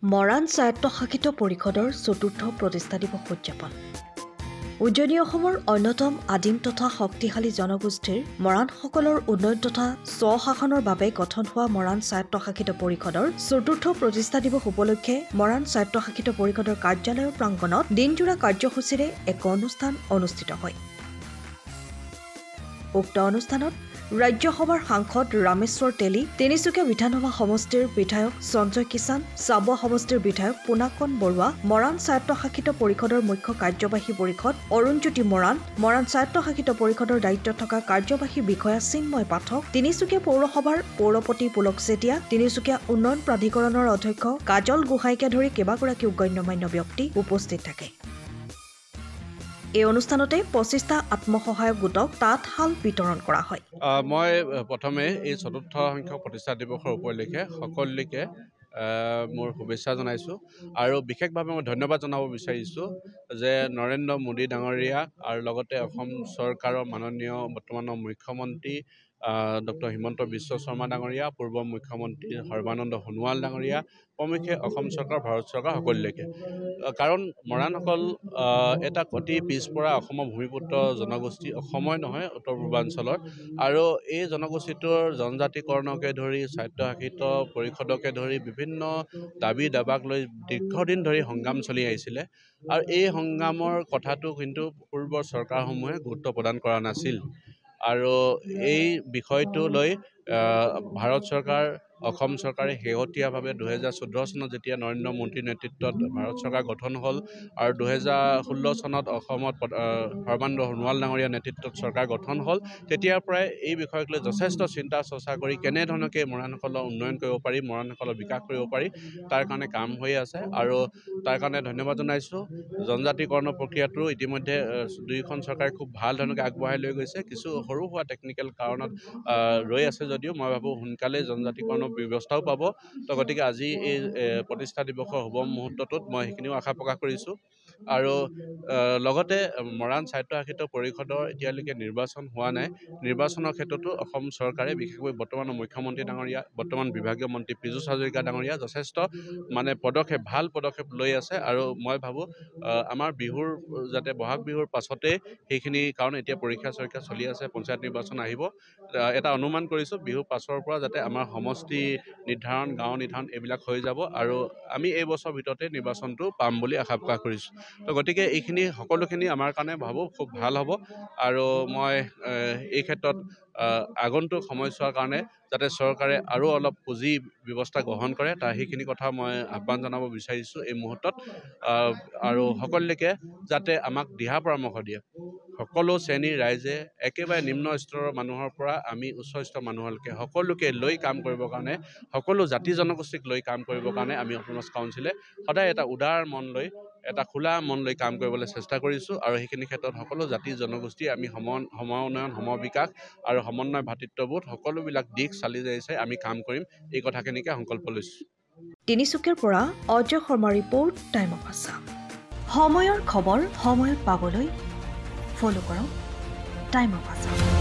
মৰাণ স্বায়ত্তশাসিত পৰিষদৰ চতুৰ্থ প্ৰতিষ্ঠা দিৱস উদযাপন। উজনি অসমৰ অন্যতম আদিম তথা শক্তিশালী জনগোষ্ঠীৰ মৰাণসকলৰ উন্নয়ন তথা স্বশাসনৰ বাবে গঠন হোৱা মৰাণ স্বায়ত্তশাসিত পৰিষদৰ চতুৰ্থ প্ৰতিষ্ঠা দিৱস উপলক্ষে মৰাণ স্বায়ত্তশাসিত পৰিষদৰ কাৰ্যালয়ৰ প্ৰাংগণত দিনজোৰা কাৰ্যসূচীৰে এক অনুষ্ঠান অনুষ্ঠিত হয়। উক্ত অনুষ্ঠানত ৰাজ্যসভাৰ সাংসদ ৰামেশ্বৰ তেলী, তিনিচুকীয়া বিধানসভা সমষ্টিৰ বিধায়ক সঞ্জয় কিষাণ, চাবুৱা সমষ্টিৰ বিধায়ক পুনাকণ বৰুৱা, মৰাণ স্বায়ত্তশাসিত পৰিষদৰ মুখ্য কাৰ্যবাহী পৰিষদ অৰুণজ্যোতি মৰাণ, মৰাণ স্বায়ত্তশাসিত পৰিষদৰ দায়িত্বত থকা কাৰ্যবাহী বিষয়া চিন্ময় পাঠক, তিনিচুকীয়া পৌৰসভাৰ পৌৰপতি পুলক চেতিয়া, তিনিচুকীয়া উন্নয়ন প্ৰাধিকৰণৰ অধ্যক্ষ কাজল গোহাঁইকে ধৰি কেইবাগৰাকীও গণ্যমান্য ব্যক্তি উপস্থিত থাকে। এই অনুষ্ঠানতে ২৫টা আত্মসহায়ক গোটক তাঁতশাল বিতৰণ কৰা হয়। মই প্ৰথমে এই চতুৰ্থ সংখ্যক প্ৰতিষ্ঠা দিৱসৰ উপলক্ষে সকলোকে মোৰ শুভেচ্ছা জনাইছোঁ আৰু বিশেষভাৱে মই ধন্যবাদ জনাব বিচাৰিছোঁ যে নৰেন্দ্ৰ মোদী ডাঙৰীয়াক আৰু লগতে অসম চৰকাৰৰ মাননীয় বৰ্তমানৰ মুখ্যমন্ত্ৰী ডক্টৰ হিমন্ত বিশ্ব শৰ্মা ডাঙৰীয়া, পূৰ্ব মুখ্যমন্ত্ৰী সৰ্বানন্দ সোণোৱাল ডাঙৰীয়া প্ৰমুখ্যে অসম চৰকাৰ, ভাৰত চৰকাৰ সকলোলৈকে। কাৰণ মৰাণসকল এটা অতি পিছপৰা অসমৰ ভূমিপুত্ৰ জনগোষ্ঠী, অসমই নহয় উত্তৰ পূৰ্বাঞ্চলৰ, আৰু এই জনগোষ্ঠীটোৰ জনজাতিকৰণকে ধৰি স্বায়ত্তশাসিত পৰিষদকে ধৰি বিভিন্ন দাবী দাবাক লৈ দীৰ্ঘদিন ধৰি সংগ্ৰাম চলি আহিছিলে আৰু এই সংগ্ৰামৰ কথাটো কিন্তু পূৰ্বৰ চৰকাৰসমূহে গুৰুত্ব প্ৰদান কৰা নাছিল। আৰু এই বিষয়টো লৈ ভাৰত চৰকাৰ, অসম চৰকাৰে শেহতীয়াভাৱে ২০১৪ চনত যেতিয়া নৰেন্দ্ৰ মোদীৰ নেতৃত্বত ভাৰত চৰকাৰ গঠন হ'ল আৰু ২০১৬ চনত অসমত সৰ্বানন্দ সোণোৱাল ডাঙৰীয়াৰ নেতৃত্বত চৰকাৰ গঠন হ'ল, তেতিয়াৰ পৰাই এই বিষয়ক লৈ যথেষ্ট চিন্তা চৰ্চা কৰি কেনেধৰণে মৰাণসকলৰ উন্নয়ন কৰিব পাৰি, মৰাণসকলৰ বিকাশ কৰিব পাৰি, তাৰ কাৰণে কাম হৈ আছে আৰু তাৰ কাৰণে ধন্যবাদ জনাইছোঁ। জনজাতিকৰণৰ প্ৰক্ৰিয়াটো ইতিমধ্যে দুয়োখন চৰকাৰে খুব ভাল ধৰণে আগবঢ়াই লৈ গৈছে। কিছু সৰু সুৰা টেকনিকেল কাৰণত ৰৈ আছে যদিও মই ভাবোঁ সোনকালেই জনজাতিকৰণৰ ব্যৱস্থাও পাব। তো গতিকে আজি এই প্ৰতিষ্ঠা দিৱসৰ শুভ মুহূৰ্তটোত মই সেইখিনিও আশা প্ৰকাশ কৰিছোঁ। আৰু লগতে মৰাণ স্বায়ত্তশাসিত পৰিষদৰ এতিয়ালৈকে নিৰ্বাচন হোৱা নাই। নিৰ্বাচনৰ ক্ষেত্ৰতো অসম চৰকাৰে বিশেষকৈ বৰ্তমানৰ মুখ্যমন্ত্ৰী ডাঙৰীয়া, বৰ্তমান বিভাগীয় মন্ত্ৰী পীযুষ হাজৰিকা ডাঙৰীয়া যথেষ্ট ভাল পদক্ষেপ লৈ আছে আৰু মই ভাবোঁ আমাৰ বিহুৰ যাতে বহাগ বিহুৰ পাছতেই সেইখিনি, কাৰণ এতিয়া পৰীক্ষা চৰীক্ষা চলি আছে, পঞ্চায়ত নিৰ্বাচন আহিব, এটা অনুমান কৰিছোঁ বিহুৰ পাছৰ পৰা যাতে আমাৰ সমষ্টি নিৰ্ধাৰণ, গাঁও নিৰ্ধাৰণ এইবিলাক হৈ যাব আৰু আমি এই বছৰৰ ভিতৰতে নিৰ্বাচনটো পাম বুলি আশা প্ৰকাশ কৰিছোঁ। তো গতিকে এইখিনি সকলোখিনি আমাৰ কাৰণে ভাবোঁ খুব ভাল হ'ব আৰু মই এই ক্ষেত্ৰত আগন্তুক সময়ছোৱাৰ কাৰণে যাতে চৰকাৰে আৰু অলপ পুঁজি ব্যৱস্থা গ্ৰহণ কৰে, সেইখিনি কথা মই আহ্বান জনাব বিচাৰিছোঁ এই মুহূৰ্তত। আৰু সকলোকে যাতে আমাক দিহা পৰামৰ্শ দিয়ে, সকলো শ্ৰেণীৰ ৰাইজে একেবাৰে নিম্ন স্তৰৰ মানুহৰ পৰা আমি উচ্চ স্তৰৰ মানুহলৈকে সকলোকে লৈ কাম কৰিবৰ কাৰণে, সকলো জাতি জনগোষ্ঠীক লৈ কাম কৰিবৰ কাৰণে আমি অট'নমাছ কাউন্সিলে সদায় এটা উদাৰ মন লৈ, এটা খোলা মন লৈ কাম কৰিবলৈ চেষ্টা কৰিছোঁ আৰু সেইখিনি ক্ষেত্ৰত সকলো জাতি জনগোষ্ঠী আমি সম উন্নয়ন, সম বিকাশ আৰু সমন্বয় ভাতৃত্ববোধ সকলোবিলাক দিশ চালি জাৰি চাই আমি কাম কৰিম, এই কথাখিনিকে সংকল্প লৈছোঁ। তিনিচুকীয়াৰ পৰা Ajay Sharma report, time of Assam. সময়ৰ খবৰ সময়ত পাবলৈ ফ'ল' কৰক টাইম অফ আছাম।